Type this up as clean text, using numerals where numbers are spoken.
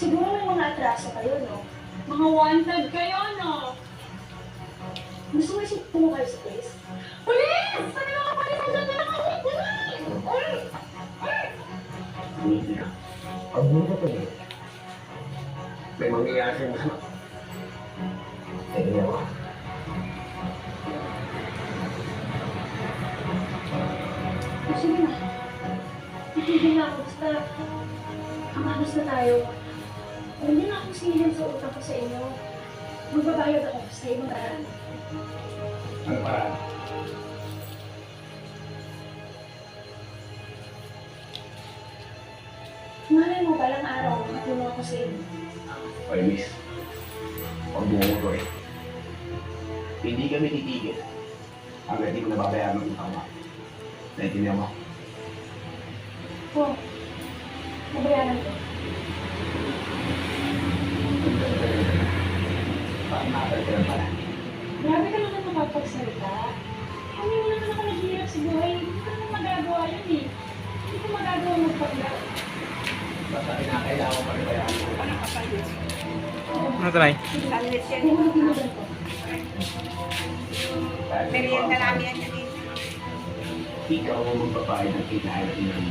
Siguro may mga atraso kayo, no? Mga wanted kayo, no? Gusto mo isip mo kayo sa place? Police! Ano yung kapalit mo dyan? Hindi na. Pag mo ka pala, may mangyayari sa'yo masama. Tingnan ako. Sige na. Itigil na ako. Basta, amagas na tayo. Hindi na ako singilin sa utang ko sa inyo. Magbabayad ako sa ibang daan. Ano paraan? Malay mo, balang araw, matulong ako sa inyo. Oy, miss. Huwag mo ko eh. Hindi kami titigil. Hanggang di mo nababayaran ng utang mo. Naintindihan mo? Oo. Nabayaran ko. Bakit nakakal ka lang pala? Grabe ka naman makapagsalita. Hindi mo naman ako naghihirap sa buhay. Hindi ko naman magagawa yun eh. Hindi ko magagawa magpaglaw. Basta kinakailangan pa rin bayaran mo. Ano ito, Nay? Hindi mo napinulan ko. Merienda namin yan dito. Ikaw ang magbabayad ng kinain ng inang